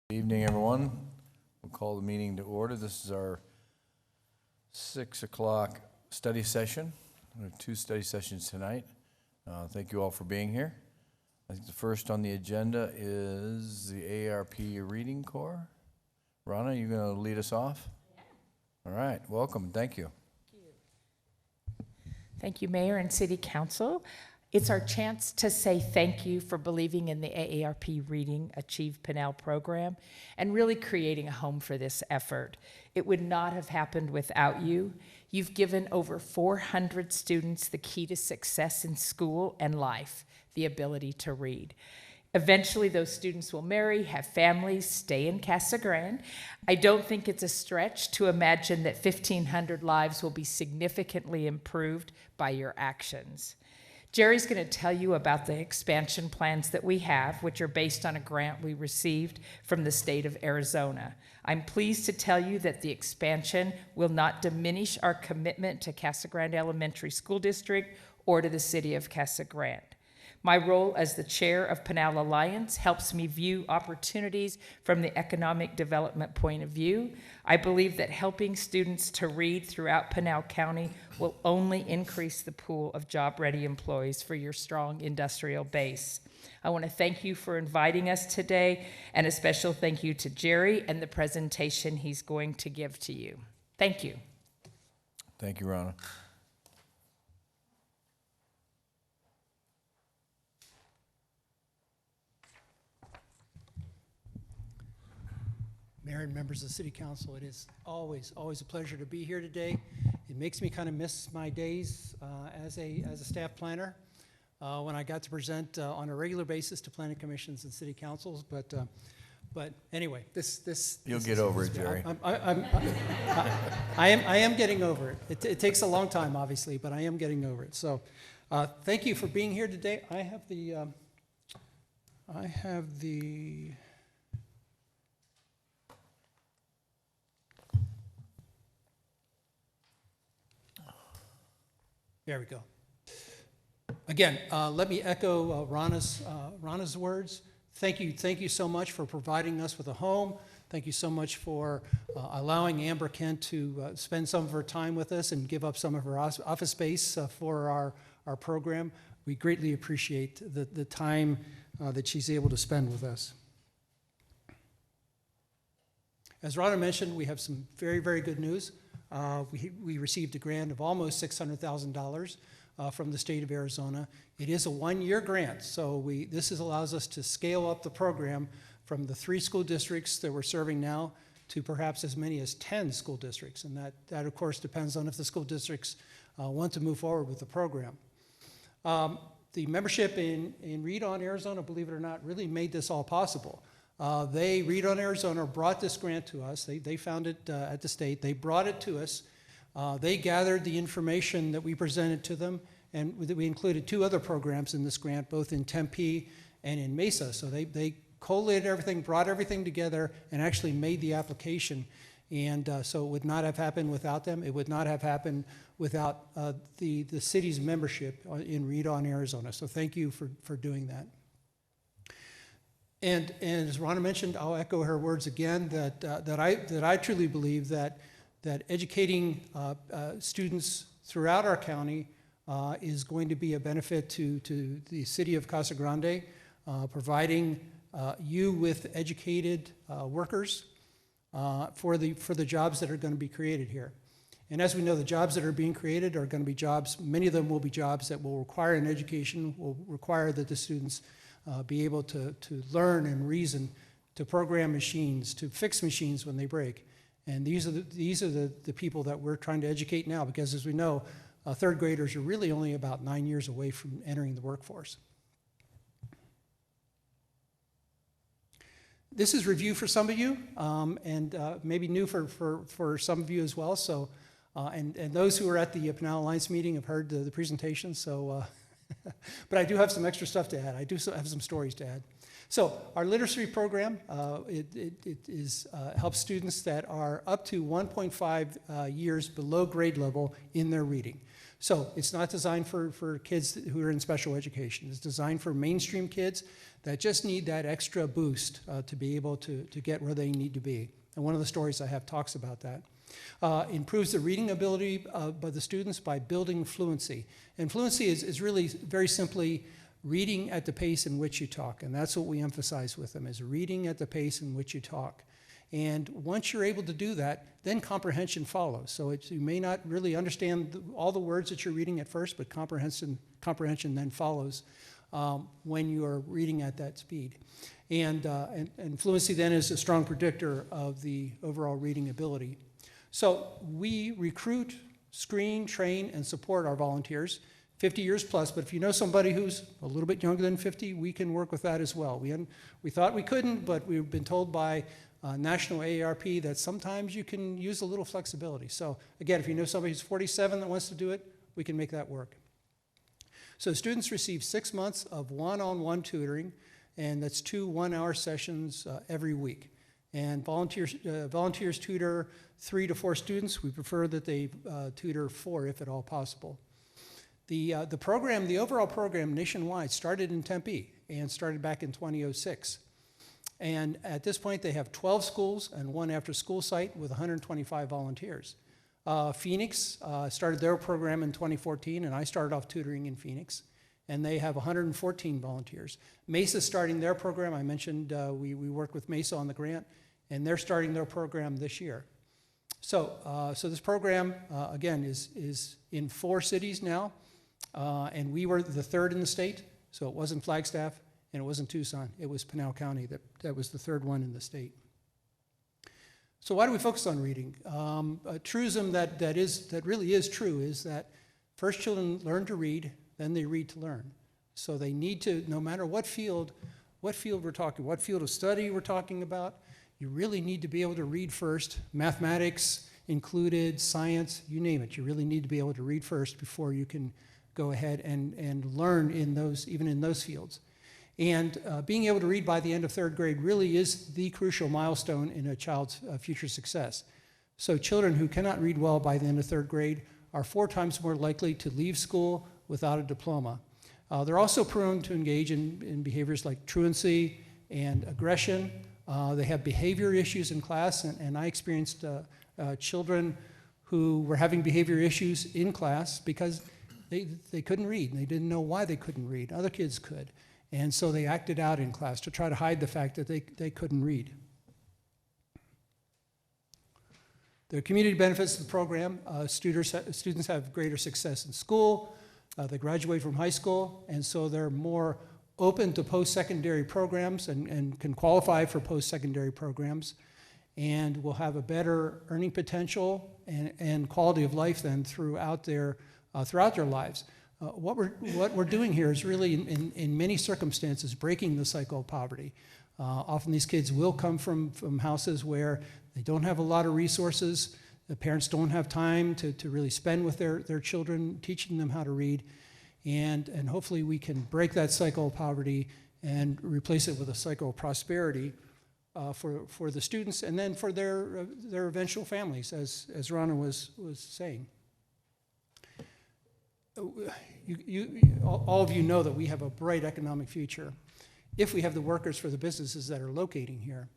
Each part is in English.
Good evening, everyone. We'll call the meeting to order. This is our 6 o'clock study session. We have 2 study sessions tonight. Thank you all for being here. I think the first on the agenda is the ARP Reading Corps. Rana, you going to lead us off? All right, welcome. Thank you. Thank you, Mayor and City Council. It's our chance to say thank you for believing in the AARP Reading Achieve Pinal program and really creating a home for this effort. It would not have happened without you. You've given over 400 students the key to success in school and life, the ability to read. Eventually, those students will marry, have families, stay in Casa Grande. I don't think it's a stretch to imagine that 1,500 lives will be significantly improved by your actions. Jerry's going to tell you about the expansion plans that we have, which are based on a grant we received from the state of Arizona. I'm pleased to tell you that the expansion will not diminish our commitment to Casa Grande Elementary School District or to the city of Casa Grande. My role as the chair of Pinal Alliance helps me view opportunities from the economic development point of view. I believe that helping students to read throughout Pinal County will only increase the pool of job-ready employees for your strong industrial base. I want to thank you for inviting us today, and a special thank you to Jerry and the presentation he's going to give to you. Thank you. Thank you, Rana. Mayor and members of the City Council, it is always a pleasure to be here today. It makes me kind of miss my days as a staff planner when I got to present on a regular basis to planning commissions and city councils. But anyway, You'll get over it, Jerry. I am getting over it. It takes a long time, obviously, but I am getting over it. So, thank you for being here today. I have the. There we go. Again, let me echo Rana's words. Thank you so much for providing us with a home. Thank you so much for allowing Amber Kent to spend some of her time with us and give up some of her office space for our program. We greatly appreciate the time that she's able to spend with us. As Rana mentioned, we have some very, very good news. We received a grant of almost $600,000 from the state of Arizona. It is a one-year grant, so this allows us to scale up the program from the 3 school districts that we're serving now to perhaps as many as 10 school districts, and that of course depends on if the school districts want to move forward with the program. The membership in Read On Arizona, believe it or not, really made this all possible. Read On Arizona brought this grant to us. They found it at the state. They brought it to us. They gathered the information that we presented to them, and we included 2 other programs in this grant, both in Tempe and in Mesa. So they collated everything, brought everything together, and actually made the application. And so it would not have happened without them. It would not have happened without the city's membership in Read On Arizona. So thank you for doing that. And as Rana mentioned, I'll echo her words again that I truly believe that educating students throughout our county is going to be a benefit to the city of Casa Grande, providing you with educated workers for the jobs that are going to be created here. And as we know, the jobs that are being created are going to be jobs, many of them will be jobs that will require an education, will require that the students be able to learn and reason, to program machines, to fix machines when they break. And these are the people that we're trying to educate now, because as we know, 3rd graders are really only about 9 years away from entering the workforce. This is review for some of you, and maybe new for some of you as well. So, and those who were at the Pinal Alliance meeting have heard the presentation. So. But I do have some extra stuff to add. I do have some stories to add. So our literacy program, it helps students that are up to 1.5 years below grade level in their reading. So it's not designed for kids who are in special education. It's designed for mainstream kids that just need that extra boost to be able to get where they need to be. And one of the stories I have talks about that. Improves the reading ability by the students by building fluency. And fluency is really very simply reading at the pace in which you talk. And that's what we emphasize with them, is reading at the pace in which you talk. And once you're able to do that, then comprehension follows. So you may not really understand all the words that you're reading at first, but comprehension then follows when you are reading at that speed. And fluency then is a strong predictor of the overall reading ability. So we recruit, screen, train, and support our volunteers, 50 years plus, but if you know somebody who's a little bit younger than 50, we can work with that as well. We thought we couldn't, but we've been told by National AARP that sometimes you can use a little flexibility. So again, if you know somebody who's 47 that wants to do it, we can make that work. So students receive 6 months of one-on-one tutoring, and that's 2 one-hour sessions every week. And volunteers tutor 3 to 4 students. We prefer that they tutor 4 if at all possible. The overall program nationwide started in Tempe and started back in 2006. And at this point, they have 12 schools and 1 after-school site with 125 volunteers. Phoenix started their program in 2014, and I started off tutoring in Phoenix, and they have 114 volunteers. Mesa starting their program, I mentioned we work with Mesa on the grant, and they're starting their program this year. So this program, again, is in 4 cities now, and we were the 3rd in the state, so it wasn't Flagstaff, and it wasn't Tucson, it was Pinal County that was the 3rd one in the state. So why do we focus on reading? A truism that really is true is that first children learn to read, then they read to learn. So they need to, no matter what field we're talking, what field of study we're talking about, you really need to be able to read first. Mathematics included, science, you name it. You really need to be able to read first before you can go ahead and learn even in those fields. And being able to read by the end of 3rd grade really is the crucial milestone in a child's future success. So children who cannot read well by the end of 3rd grade are 4 times more likely to leave school without a diploma. They're also prone to engage in behaviors like truancy and aggression. They have behavior issues in class, and I experienced children who were having behavior issues in class because they couldn't read, and they didn't know why they couldn't read. Other kids could. And so they acted out in class to try to hide the fact that they couldn't read. The community benefits of the program, students have greater success in school, they graduate from high school, and so they're more open to post-secondary programs and can qualify for post-secondary programs, and will have a better earning potential and quality of life then throughout their lives. What we're doing here is really, in many circumstances, breaking the cycle of poverty. Often these kids will come from houses where they don't have a lot of resources. The parents don't have time to really spend with their children, teaching them how to read. And hopefully we can break that cycle of poverty and replace it with a cycle of prosperity for the students and then for their eventual families, as Rana was saying. All of you know that we have a bright economic future if we have the workers for the businesses that are locating here.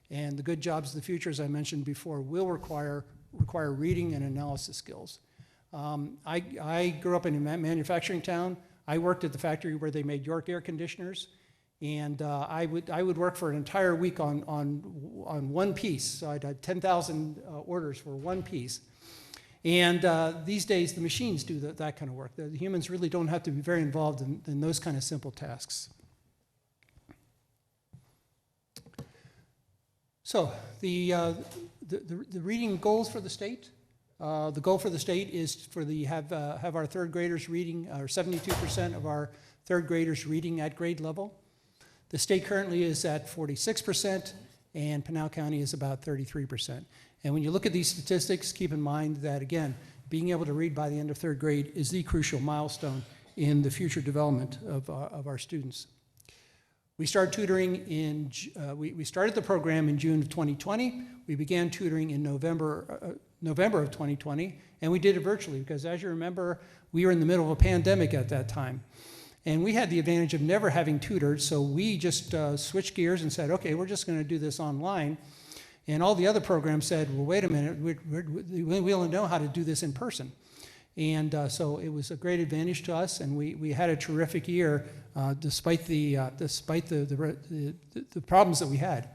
And the good jobs of the future, as I mentioned before, will require reading and analysis skills. I grew up in a manufacturing town. I worked at the factory where they made York air conditioners, and I would work for an entire week on one piece. So I'd had 10,000 orders for one piece. And these days, the machines do that kind of work. The humans really don't have to be very involved in those kind of simple tasks. So the reading goals for the state. The goal for the state is have our 3rd graders reading, or 72% of our 3rd graders reading at grade level. The state currently is at 46%, and Pinal County is about 33%. And when you look at these statistics, keep in mind that, again, being able to read by the end of 3rd grade is the crucial milestone in the future development of our students. We started tutoring we started the program in June of 2020. We began tutoring in November November of 2020, and we did it virtually because, as you remember, we were in the middle of a pandemic at that time. And we had the advantage of never having tutored, so we just switched gears and said, okay, we're just going to do this online. And all the other programs said, well, wait a minute, we only know how to do this in person. And so it was a great advantage to us, and we had a terrific year despite the problems that we had.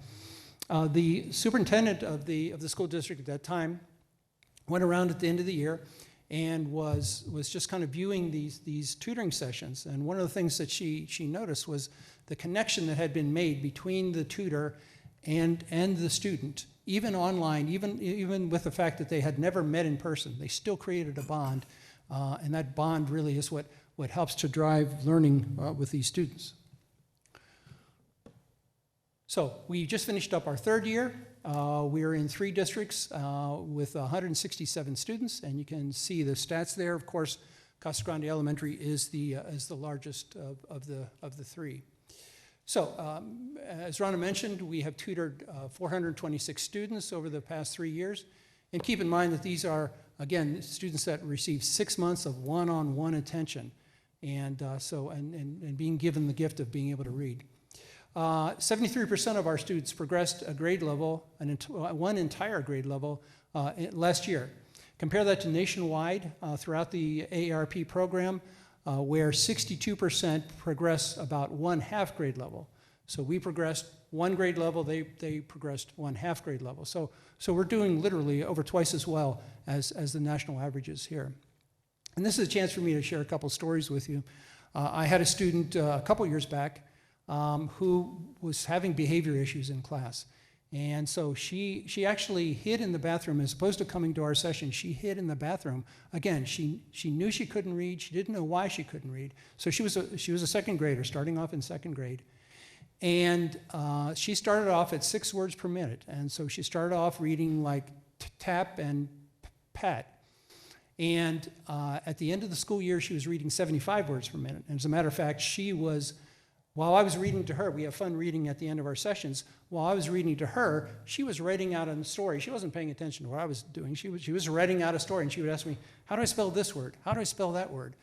The superintendent of the school district at that time went around at the end of the year and was just kind of viewing these tutoring sessions. And one of the things that she noticed was the connection that had been made between the tutor and the student, even online, even with the fact that they had never met in person. They still created a bond, and that bond really is what helps to drive learning with these students. So we just finished up our third year. We are in 3 districts with 167 students, and you can see the stats there. Of course, Casa Grande Elementary is the largest of the 3. So, as Rana mentioned, we have tutored 426 students over the past 3 years. And keep in mind that these are, again, students that receive 6 months of one-on-one attention, and being given the gift of being able to read. 73% of our students progressed a grade level, one entire grade level, last year. Compare that to nationwide throughout the AARP program, where 62% progress about 1/2 grade level. So we progressed 1 grade level, they progressed 1/2 grade level. So we're doing literally over twice as well as the national averages here. And this is a chance for me to share a couple stories with you. I had a student a couple years back who was having behavior issues in class. And so she actually hid in the bathroom. As opposed to coming to our session, she hid in the bathroom. Again, she knew she couldn't read. She didn't know why she couldn't read. So she was a second grader, starting off in second grade. And she started off at 6 words per minute. And so she started off reading like tap and pat. And at the end of the school year, she was reading 75 words per minute. And as a matter of fact, while I was reading to her, we have fun reading at the end of our sessions. While I was reading to her, she was writing out a story. She wasn't paying attention to what I was doing. She was writing out a story, and she would ask me, how do I spell this word? How do I spell that word?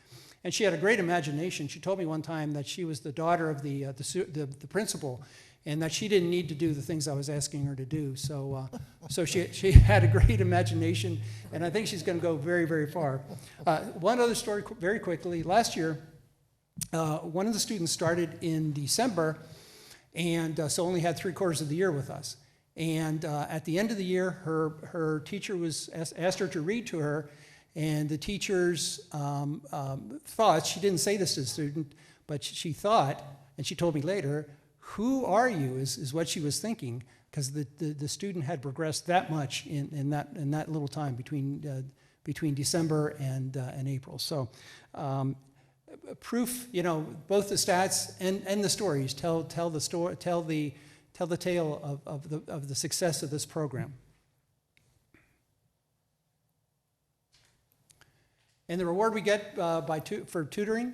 And she had a great imagination. She told me one time that she was the daughter of the principal, and that she didn't need to do the things I was asking her to do. So she had a great imagination, and I think she's going to go very, very far. One other story very quickly. Last year, one of the students started in December, and so only had 3/4 of the year with us. And at the end of the year, her teacher asked her to read to her, and the teachers thought, she didn't say this to the student, but she thought, and she told me later, who are you, is what she was thinking, because the student had progressed that much in that little time between December and April. So proof, both the stats and the stories tell the tale of the success of this program. And the reward we get for tutoring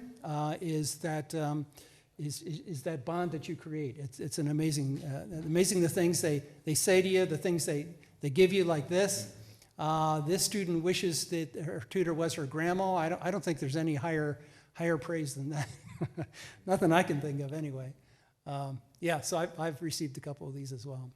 is that bond that you create. It's an amazing the things they say to you, the things they give you like this. This student wishes that her tutor was her grandma. I don't think there's any higher praise than that. Nothing I can think of anyway. So I've received a couple of these as well.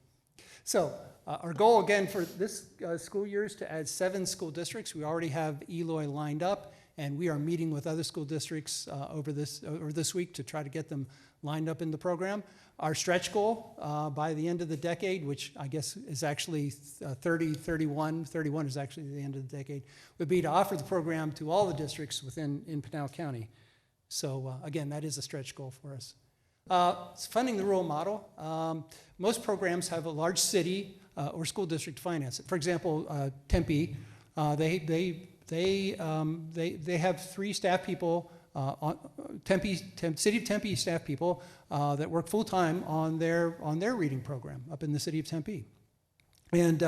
So our goal again for this school year is to add 7 school districts. We already have Eloy lined up, and we are meeting with other school districts over this week to try to get them lined up in the program. Our stretch goal by the end of the decade, which I guess is actually 31 is actually the end of the decade, would be to offer the program to all the districts in Pinal County. So again, that is a stretch goal for us. Funding the rural model. Most programs have a large city or school district to finance it. For example, Tempe, they have 3 staff people, City of Tempe staff people that work full time on their reading program up in the city of Tempe, and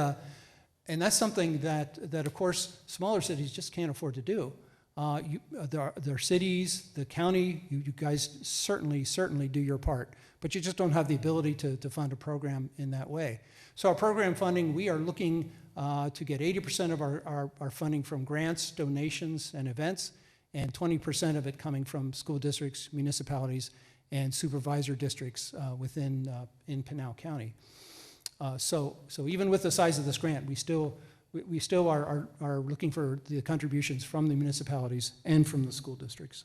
that's something that of course smaller cities just can't afford to do. Their cities, the county, you guys certainly do your part, but you just don't have the ability to fund a program in that way. So our program funding, we are looking to get 80% of our funding from grants, donations, and events, and 20% of it coming from school districts, municipalities, and supervisor districts within in Pinal County. So even with the size of this grant, we still are looking for the contributions from the municipalities and from the school districts.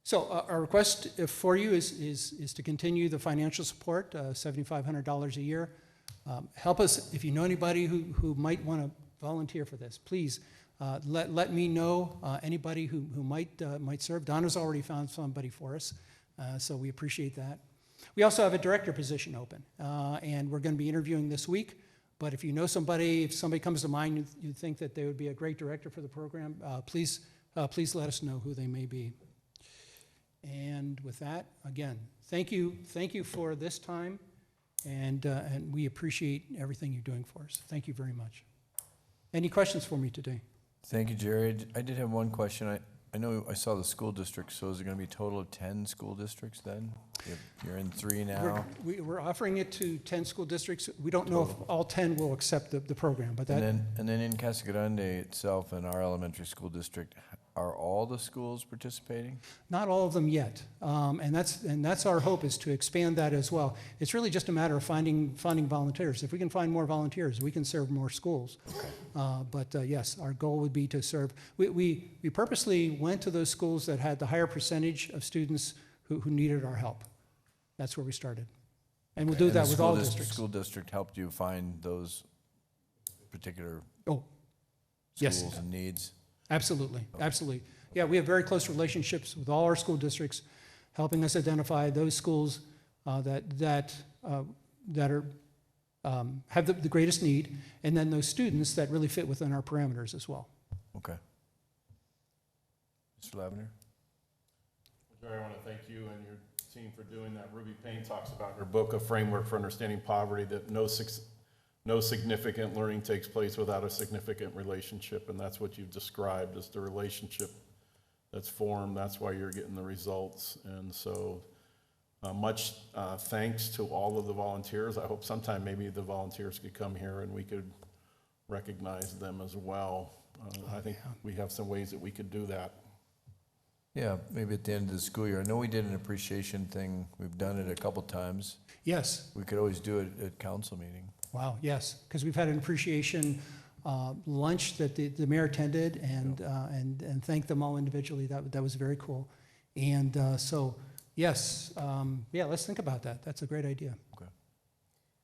So our request for you is to continue the financial support, $7,500 a year. Help us, if you know anybody who might want to volunteer for this, please let me know anybody who might serve. Donna's already found somebody for us, so we appreciate that. We also have a director position open, and we're going to be interviewing this week. But if you know somebody, if somebody comes to mind you think that they would be a great director for the program, please let us know who they may be. And with that, again, thank you for this time, and we appreciate everything you're doing for us. Thank you very much. Any questions for me today? Thank you, Jerry. I did have one question. I know I saw the school districts, so is it going to be a total of 10 school districts then? You're in 3 now? We're offering it to 10 school districts. We don't know if all 10 will accept the program, but that... And then in Casa Grande itself, in our elementary school district, are all the schools participating? Not all of them yet, and that's our hope, is to expand that as well. It's really just a matter of finding volunteers. If we can find more volunteers, we can serve more schools. But yes, our goal would be to serve. We purposely went to those schools that had the higher percentage of students who needed our help. That's where we started, and we'll do that with all districts. School district helped you find those particular yes, schools and needs. Absolutely, absolutely. Yeah, we have very close relationships with all our school districts, helping us identify those schools that are have the greatest need, and then those students that really fit within our parameters as well. Okay. Mr. Lavender? Jerry, I want to thank you and your team for doing that. Ruby Payne talks about in her book, A Framework for Understanding Poverty, that no significant learning takes place without a significant relationship, and that's what you've described as the relationship that's formed. That's why you're getting the results. And so much thanks to all of the volunteers. I hope sometime maybe the volunteers could come here and we could recognize them as well. I think we have some ways that we could do that. Yeah, maybe at the end of the school year. I know we did an appreciation thing. We've done it a couple times. Yes. We could always do it at council meeting. Wow, yes, because we've had an appreciation lunch that the mayor attended, and thanked them all individually. That was very cool. And so, yes, yeah, let's think about that. That's a great idea. Okay.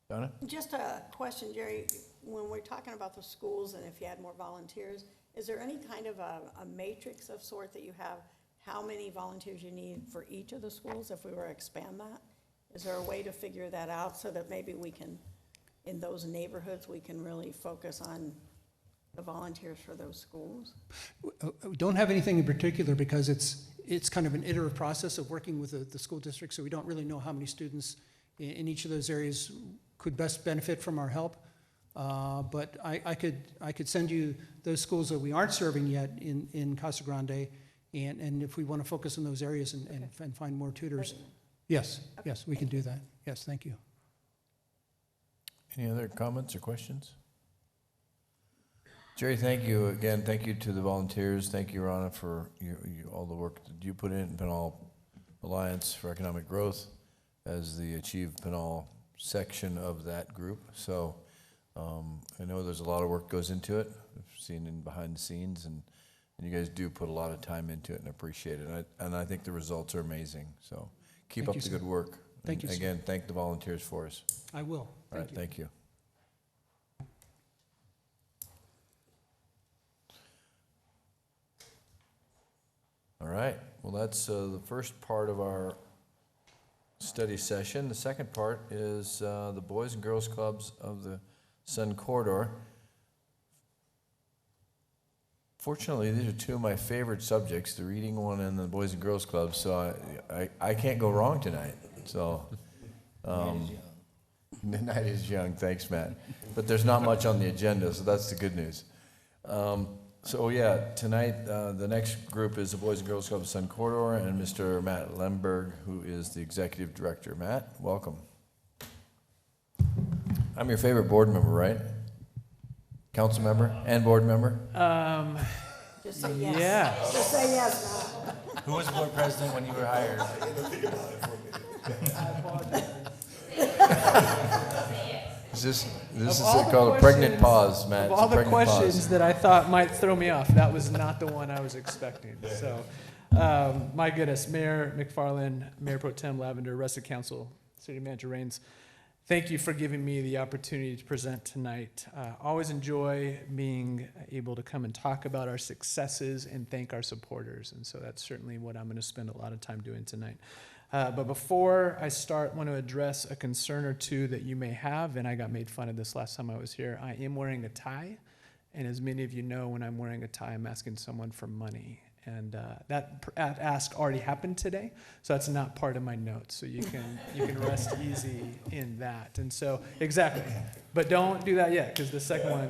Donna? Just a question, Jerry. When we're talking about the schools and if you had more volunteers, is there any kind of a matrix of sort that you have, how many volunteers you need for each of the schools if we were to expand that? Is there a way to figure that out so that maybe we can, in those neighborhoods, we can really focus on the volunteers for those schools? We don't have anything in particular because it's kind of an iterative process of working with the school district, so we don't really know how many students in each of those areas could best benefit from our help. But I could send you those schools that we aren't serving yet in Casa Grande, and if we want to focus on those areas and find more tutors, yes, we can do that. Yes, thank you. Any other comments or questions? Jerry, thank you again. Thank you to the volunteers. Thank you, Rana, for all the work that you put in Pinal Alliance for Economic Growth as the Achieve Pinal section of that group. So I know there's a lot of work goes into it. I've seen in behind the scenes, and you guys do put a lot of time into it, and appreciate it. And I think the results are amazing. So keep up the good work. Thank you, sir. Again, thank the volunteers for us. I will. All right, thank you. All right, well, that's the first part of our study session. The second part is the Boys and Girls Clubs of the Sun Corridor. Fortunately, these are two of my favorite subjects, the reading one and the Boys and Girls Club, so I can't go wrong tonight. So, the night is young, thanks, Matt. But there's not much on the agenda, so that's the good news. So, yeah, tonight, the next group is the Boys and Girls Club of Sun Corridor and Mr. Matt Lemberg, who is the executive director. Matt, welcome. I'm your favorite board member, right? Council member and board member? Just say yes. Yeah. Just say yes, Matt. Who was board president when you were hired? This is called a pregnant pause, Matt. Of It's a all the pregnant questions pause. that I thought might throw me off, that was not the one I was expecting. So, my goodness, Mayor McFarland, Mayor Pro Tem Lavender, rest of council, City Manager Raines, thank you for giving me the opportunity to present tonight. Always enjoy being able to come and talk about our successes and thank our supporters. And so that's certainly what I'm going to spend a lot of time doing tonight. But before I start, I want to address a concern or two that you may have, and I got made fun of this last time I was here. I am wearing a tie, and as many of you know, when I'm wearing a tie, I'm asking someone for money. And that ask already happened today, so that's not part of my notes. So you can rest easy in that. And so, exactly. But don't do that yet, because the second one.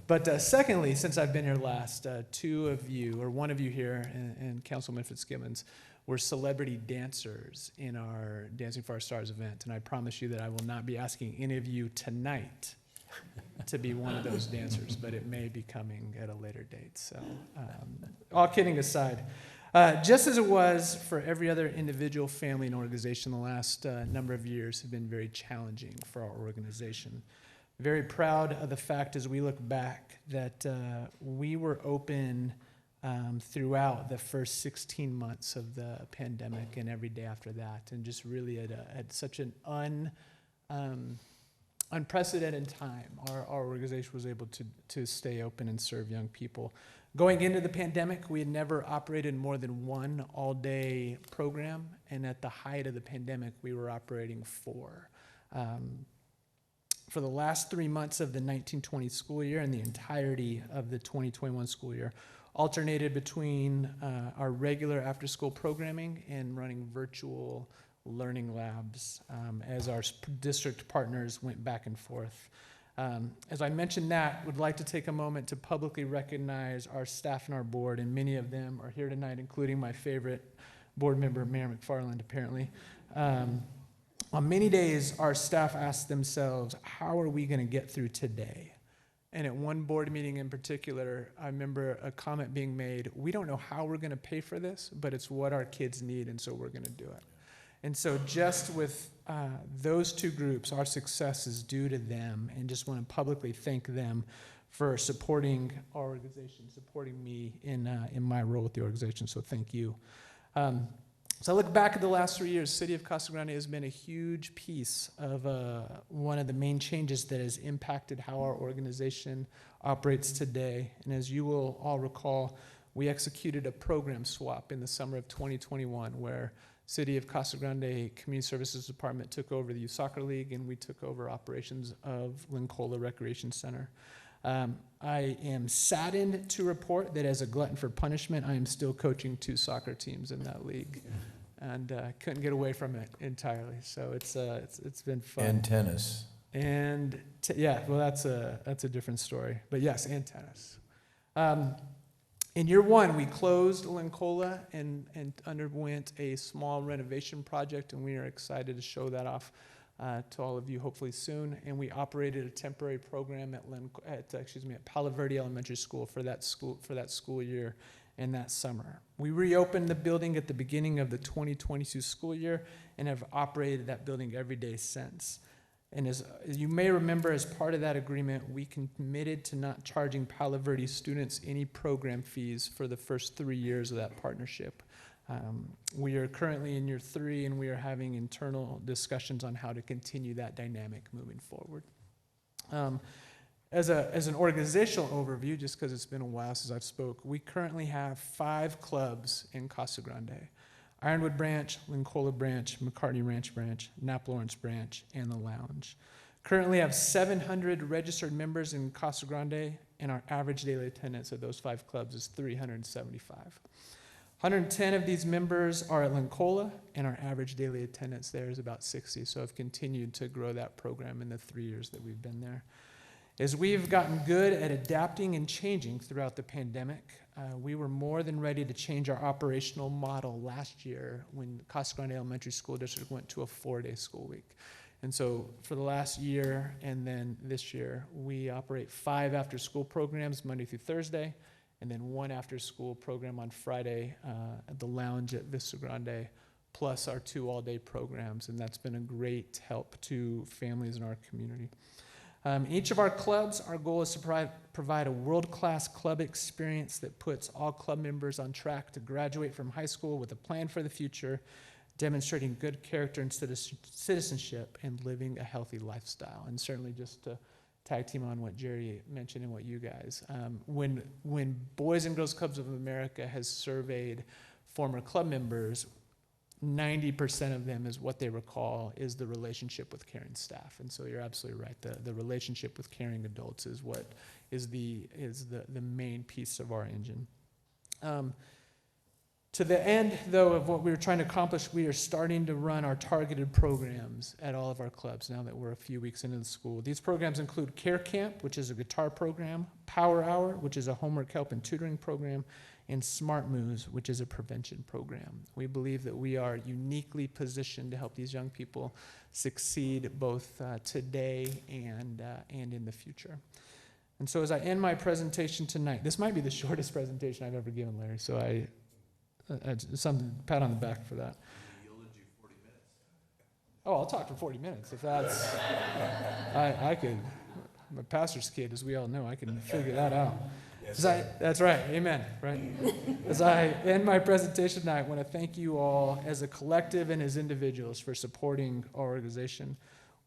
But secondly, since I've been here last, two of you, or one of you here, and Councilman Fitzgibbons, were celebrity dancers in our Dancing for Our Stars event. And I promise you that I will not be asking any of you tonight to be one of those dancers, but it may be coming at a later date. So all kidding aside, just as it was for every other individual, family, and organization, the last number of years have been very challenging for our organization. Very proud of the fact as we look back that we were open throughout the first 16 months of the pandemic and every day after that, and just really at such an unprecedented time, our organization was able to stay open and serve young people. Going into the pandemic, we had never operated more than one all-day program, and at the height of the pandemic, we were operating 4. For the last 3 months of the 1920 school year and the entirety of the 2021 school year, alternated between our regular after-school programming and running virtual learning labs as our district partners went back and forth. As I mentioned that, would like to take a moment to publicly recognize our staff and our board, and many of them are here tonight, including my favorite board member, Mayor McFarland, apparently. On many days, our staff asked themselves, how are we going to get through today? And at one board meeting in particular, I remember a comment being made, we don't know how we're going to pay for this, but it's what our kids need, and so we're going to do it. And so just with those two groups, our success is due to them, and just want to publicly thank them for supporting our organization, supporting me in my role with the organization, so thank you. So I look back at the last 3 years, City of Casa Grande has been a huge piece of one of the main changes that has impacted how our organization operates today. And as you will all recall, we executed a program swap in the summer of 2021 where City of Casa Grande Community Services Department took over the Youth Soccer League, and we took over operations of Lincola Recreation Center. I am saddened to report that as a glutton for punishment, I am still coaching 2 soccer teams in that league, and couldn't get away from it entirely. So it's been fun. And tennis. And yeah, well, that's a different story. But yes, and tennis. In year 1, we closed Lincola and underwent a small renovation project, and we are excited to show that off to all of you hopefully soon. And we operated a temporary program at Palo Verde Elementary School for that school year and that summer. We reopened the building at the beginning of the 2022 school year and have operated that building every day since. And as you may remember, as part of that agreement, we committed to not charging Palo Verde students any program fees for the first 3 years of that partnership. We are currently in year 3, and we are having internal discussions on how to continue that dynamic moving forward. As an organizational overview, just because it's been a while since I've spoke, we currently have 5 clubs in Casa Grande: Ironwood Branch, Lincola Branch, McCartney Ranch Branch, Nap Lawrence Branch, and the Lounge. Currently have 700 registered members in Casa Grande, and our average daily attendance at those 5 clubs is 375. 110 of these members are at Lincola, and our average daily attendance there is about 60, so I've continued to grow that program in the 3 years that we've been there. As we've gotten good at adapting and changing throughout the pandemic, we were more than ready to change our operational model last year when Casa Grande Elementary School District went to a 4-day school week. And so for the last year and then this year, we operate 5 after-school programs Monday through Thursday, and then 1 after-school program on Friday at the lounge at Vista Grande, plus our 2 all-day programs. And that's been a great help to families in our community. Each of our clubs, our goal is to provide a world-class club experience that puts all club members on track to graduate from high school with a plan for the future, demonstrating good character and citizenship and living a healthy lifestyle. And certainly just to tag team on what Jerry mentioned and what you guys, when Boys and Girls Clubs of America has surveyed former club members, 90% of them is what they recall is the relationship with caring staff. And so you're absolutely right. The relationship with caring adults is what is the main piece of our engine. To the end, though, of what we were trying to accomplish, we are starting to run our targeted programs at all of our clubs now that we're a few weeks into the school. These programs include Care Camp, which is a guitar program, Power Hour, which is a homework help and tutoring program, and Smart Moves, which is a prevention program. We believe that we are uniquely positioned to help these young people succeed both today and in the future. And so as I end my presentation tonight, this might be the shortest presentation I've ever given, Larry, so something, pat on the back for that. Oh, I'll talk for 40 minutes if that's, I could, I'm a pastor's kid, as we all know, I can figure that out. That's right, amen, right? As I end my presentation tonight, I want to thank you all as a collective and as individuals for supporting our organization.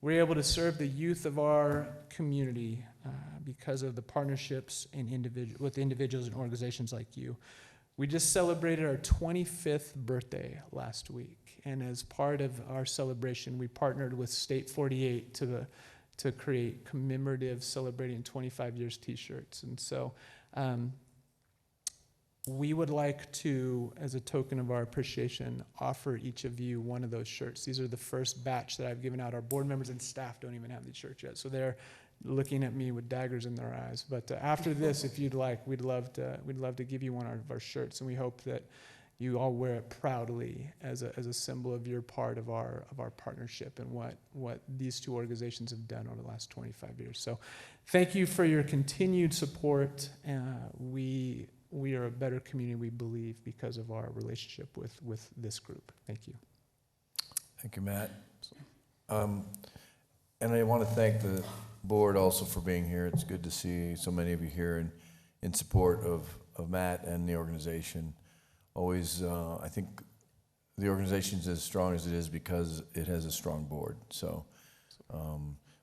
We're able to serve the youth of our community because of the partnerships and with individuals and organizations like you. We just celebrated our 25th birthday last week, and as part of our celebration, we partnered with State 48 to create commemorative celebrating 25 years t-shirts. And so we would like to, as a token of our appreciation, offer each of you one of those shirts. These are the first batch that I've given out. Our board members and staff don't even have these shirts yet, so they're looking at me with daggers in their eyes. But after this, if you'd like, we'd love to give you one of our shirts, and we hope that you all wear it proudly as a symbol of your part of our partnership and what these two organizations have done over the last 25 years. So thank you for your continued support. We are a better community, we believe, because of our relationship with this group. Thank you. Thank you, Matt. And I want to thank the board also for being here. It's good to see so many of you here in support of Matt and the organization. Always, I think the organization's as strong as it is because it has a strong board. So,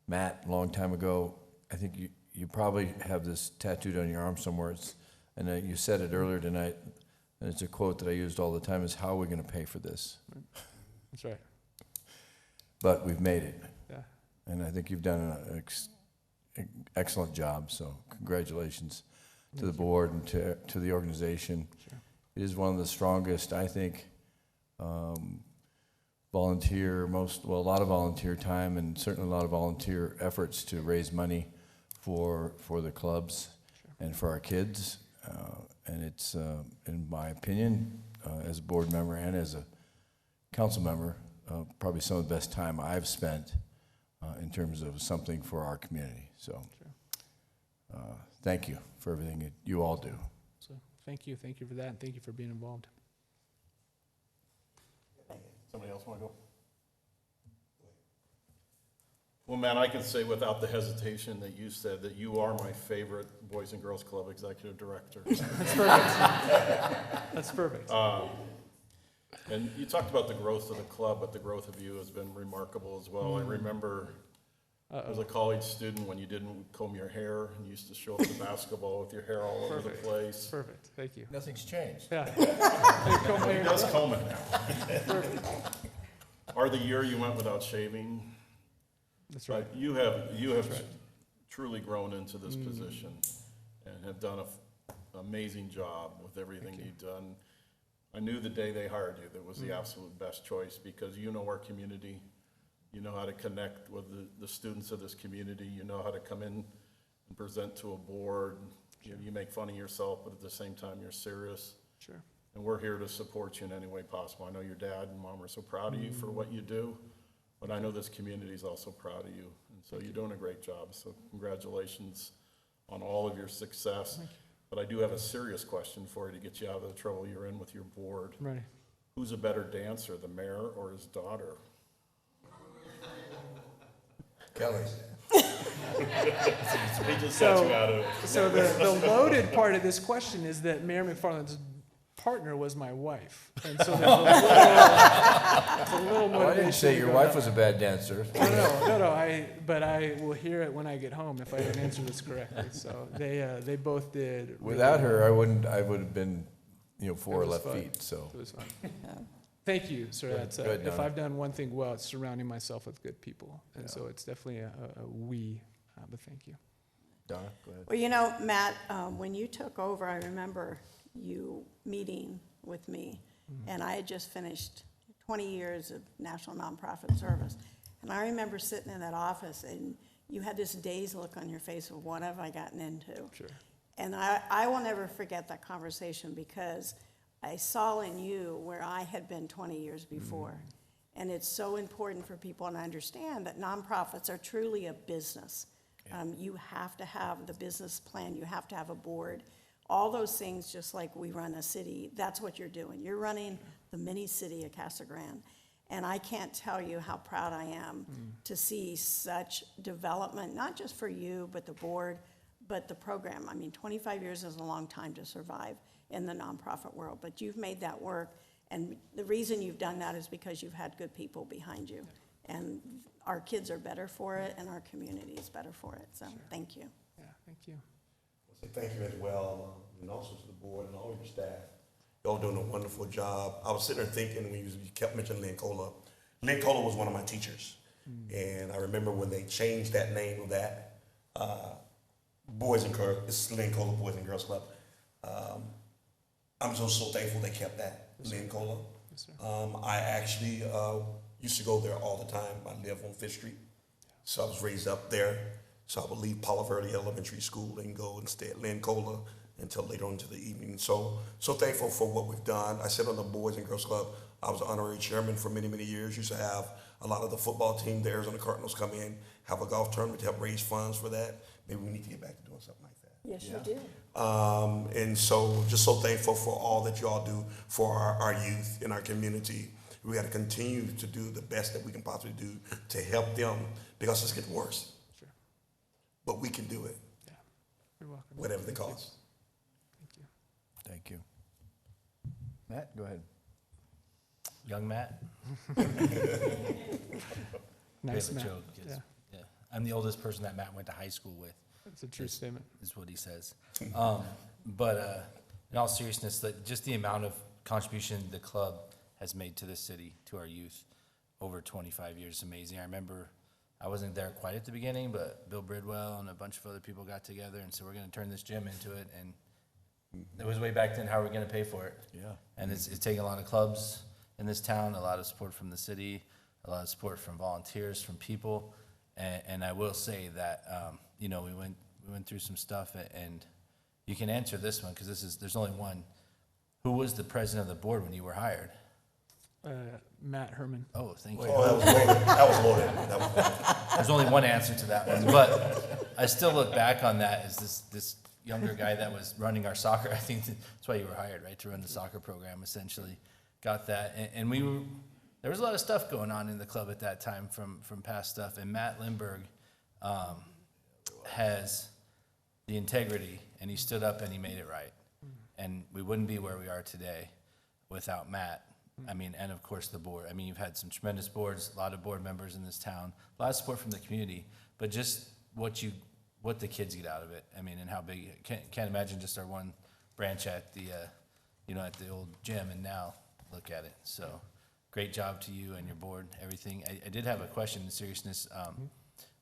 Matt, a long time ago, I think you probably have this tattooed on your arm somewhere. And you said it earlier tonight, and it's a quote that I used all the time, is how are we going to pay for this? That's right. But we've made it. Yeah. And I think you've done an excellent job, so congratulations to the board and to the organization. Sure. It is one of the strongest, I think, a lot of volunteer time and certainly a lot of volunteer efforts to raise money for the clubs and for our kids. And it's, in my opinion, as a board member and as a council member, probably some of the best time I've spent in terms of something for our community. So thank you for everything that you all do. So thank you for that, and thank you for being involved. Somebody else want to go? Well, Matt, I can say without the hesitation that you said that you are my favorite Boys and Girls Club executive director. That's perfect. That's perfect. And you talked about the growth of the club, but the growth of you has been remarkable as well. I remember as a college student when you didn't comb your hair and you used to show up to basketball with your hair all over the place. Perfect. Thank you. Nothing's changed. Yeah. He does comb it now. Perfect. Or the year you went without shaving. That's right. But you have right. truly grown into this position and have done an amazing job with everything you've done. I knew the day they hired you that was the absolute best choice because you know our community. You know how to connect with the students of this community. You know how to come in present to a board. You make fun of yourself, but at the same time, you're serious. Sure. And we're here to support you in any way possible. I know your dad and mom are so proud of you for what you do, but I know this community is also proud of you. And so you're doing a great job. So congratulations on all of your success. But I do have a serious question for you to get you out of the trouble you're in with your board. Right. Who's a better dancer, the mayor or his daughter? Kelly. He just got you out of it. So the loaded part of this question is that Mayor McFarland's partner was my wife, and so there's a little Oh, I didn't say your wife was a bad dancer. No. But I will hear it when I get home if I didn't answer this correctly. So they both did. really Without her, well. I would have been, 4 It was left fun. feet, so. It was fun. Thank you, sir. Good. That's Good, if Donna. I've done one thing well, it's surrounding myself with good people, and so it's definitely a we. But thank you. Donna, go ahead. Well, Matt, when you took over, I remember you meeting with me, and I had just finished 20 years of national nonprofit service. And I remember sitting in that office, and you had this dazed look on your face of what have I gotten into? Sure. And I will never forget that conversation because I saw in you where I had been 20 years before. And it's so important for people to understand that nonprofits are truly a business. You have to have the business plan, you have to have a board, all those things, just like we run a city, that's what you're doing. You're running the mini city of Casa Grande. And I can't tell you how proud I am to see such development, not just for you, but the board, but the program. I mean, 25 years is a long time to survive in the nonprofit world, but you've made that work. And the reason you've done that is because you've had good people behind you. And our kids are better for it, and our community is better for it. So thank you. Yeah, thank you. I say thank you as well, and also to the board and all your staff. Y'all doing a wonderful job. I was sitting there thinking when you kept mentioning Lynn Cola. Lynn Cola was one of my teachers. And I remember when they changed that name of that Boys and Girls, it's Lynn Cola Boys and Girls Club. I'm so thankful they kept that, Lynn Cola. Yes, sir. I actually used to go there all the time. I live on Fifth Street, so I was raised up there. So I would leave Palo Verde Elementary School and go and stay at Lynn Cola until later on into the evening. So thankful for what we've done. I sit on the Boys and Girls Club. I was an honorary chairman for many, many years. Used to have a lot of the football team, the Arizona Cardinals, come in, have a golf tournament to help raise funds for that. Maybe we need to get back to doing something like that. Yes, you do. And so just so thankful for all that you all do for our youth in our community. We got to continue to do the best that we can possibly do to help them because it's getting worse. Sure. But we can do it, Yeah. You're welcome. whatever the cost. Thank you. Thank you. Matt, go ahead. Young Matt. Nice We have a Matt. joke, 'cause, Yeah, yeah. I'm the oldest person that Matt went to high school with, that's a true statement. is what he says. But in all seriousness, just the amount of contribution the club has made to this city, to our youth, over 25 years is amazing. I remember I wasn't there quite at the beginning, but Bill Bridwell and a bunch of other people got together and said, we're gonna turn this gym into it, and it was way back then, how are we gonna pay for it? Yeah. And it's taken a lot of clubs in this town, a lot of support from the city, a lot of support from volunteers, from people. And I will say that, we went through some stuff, and you can answer this one, because there's only one. Who was the president of the board when you were hired? Matt Herman. Oh, thank you. Oh, that was loaded. That was loaded. There's only one answer to that one, but I still look back on that as this younger guy that was running our soccer. I think that's why you were hired, right, to run the soccer program, essentially. Got that, and there was a lot of stuff going on in the club at that time from past stuff, and Matt Lindbergh has the integrity, and he stood up and he made it right. And we wouldn't be where we are today without Matt. I mean, and of course the board. I mean, you've had some tremendous boards, a lot of board members in this town, a lot of support from the community, but just what the kids get out of it. I mean, and how big, can't imagine just our one branch at the, at the old gym, and now look at it. So great job to you and your board, everything. I did have a question in seriousness.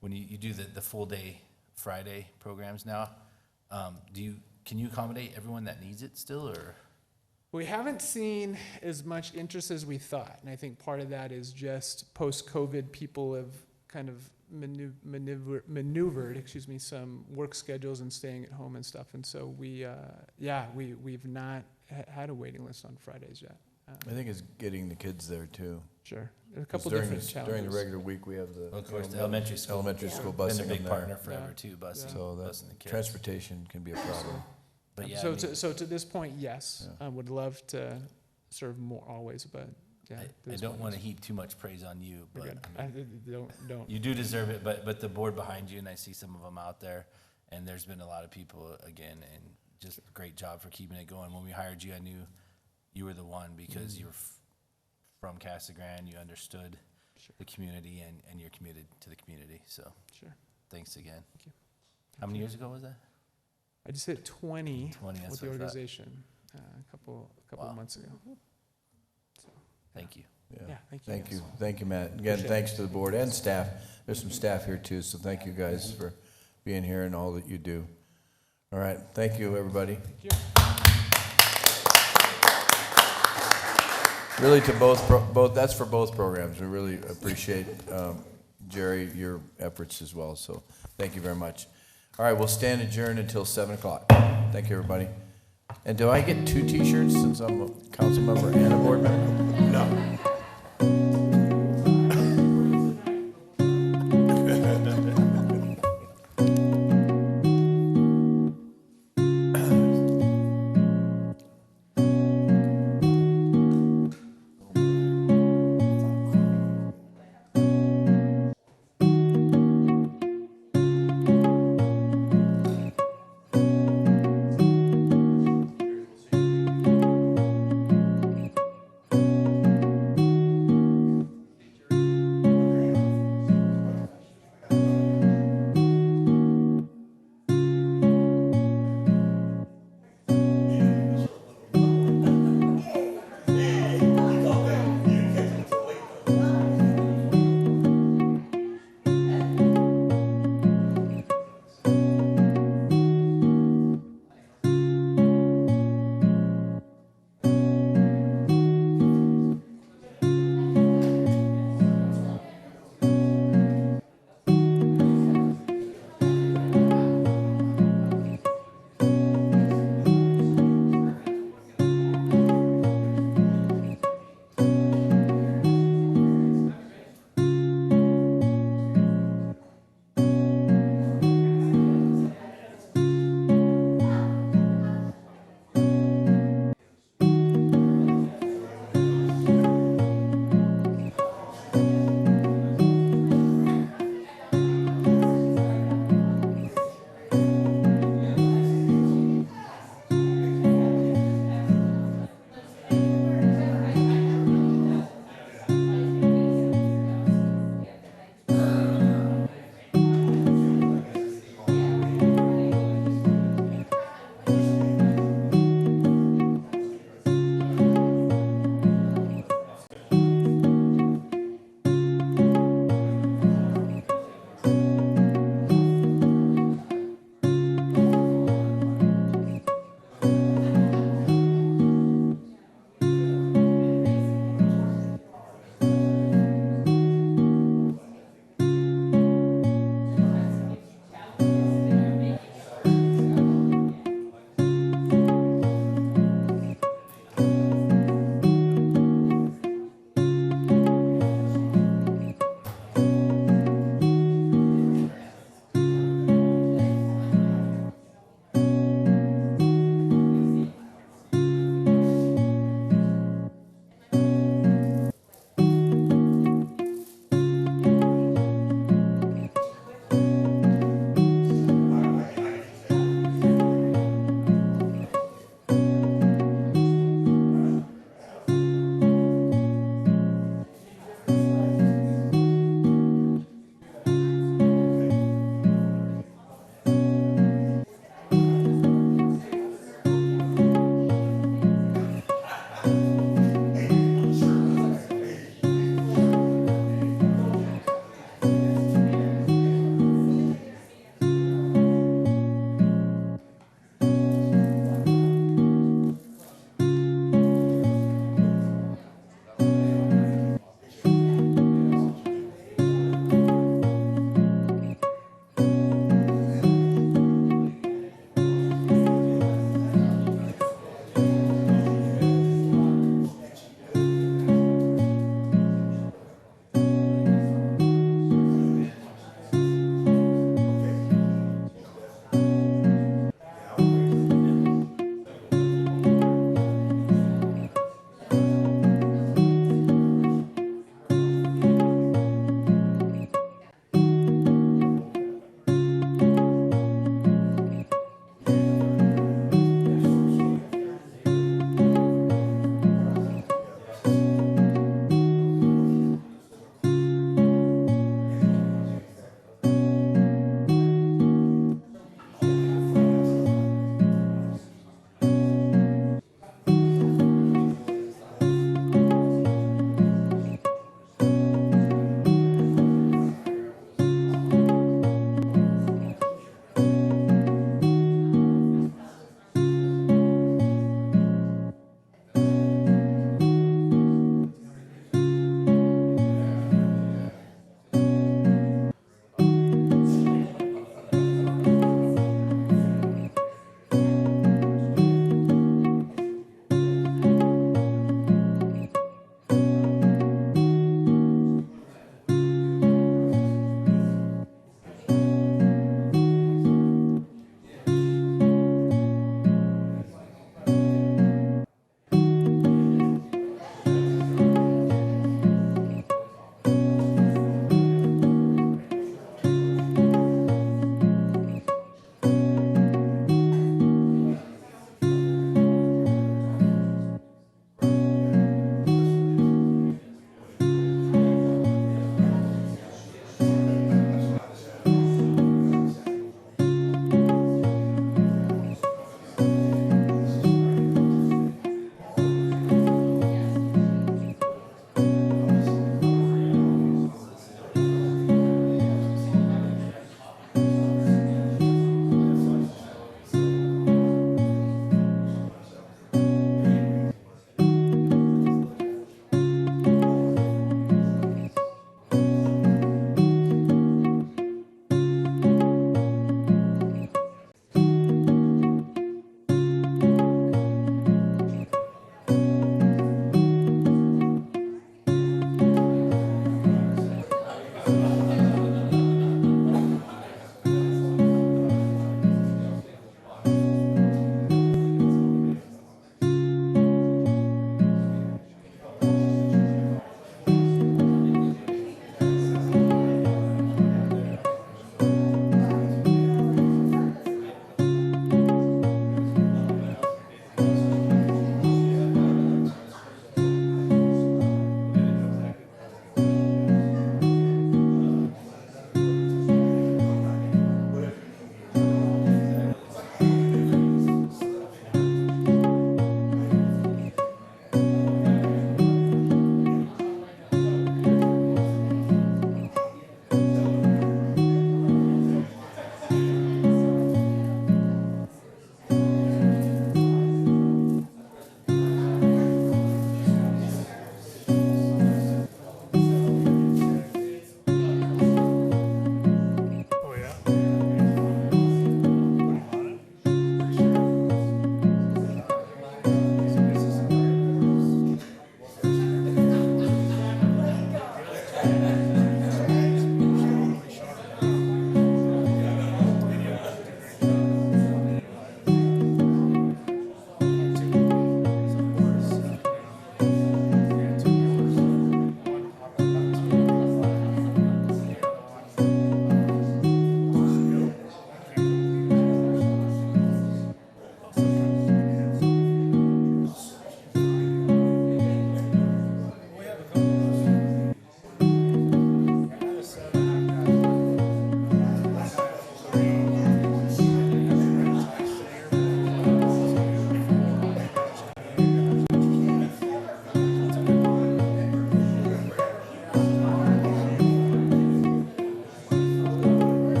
When you do the full day Friday programs now, can you accommodate everyone that needs it still, or? We haven't seen as much interest as we thought, and I think part of that is just post-COVID, people have kind of maneuvered, some work schedules and staying at home and stuff. And so we've not had a waiting list on Fridays yet. I think it's getting the kids there too. Sure. There are a 'Cause couple during different the- challenges. During the regular week, we have the. Of course, the elementary school. Elementary Yeah. school Been busing a big them partner there. forever Yeah. too, busing, So busing the that kids. transportation can be a problem. But yeah, I So mean, to this point, yes, Yeah. I would love to serve more always, but yeah. I there's don't one want to issue. heap too much praise on you, We're but good. I mean, Don't. you do deserve it, but the board behind you, and I see some of them out there, and there's been a lot of people again, and just great job for keeping it going. When we hired you, I knew you were the one because you were from Casa Grande, you understood Sure. the community, and you're committed to the community. So Sure. thanks again. Thank you. How many years ago was that? I just hit 20 20. That's with the what I thought. organization a couple Wow. of months ago. So, Thank you. yeah, thank you. Thank guys. you, thank you, Matt. Again, Appreciate it. thanks to the board and staff. There's some staff here too, so thank you guys for being here and all that you do. All right, thank you, everybody. Thank you. Really to both, that's for both programs. We really appreciate, Jerry, your efforts as well, so thank you very much. All right, we'll stand adjourned until 7 o'clock. Thank you, everybody. And do I get 2 T-shirts since I'm a council member and a board member?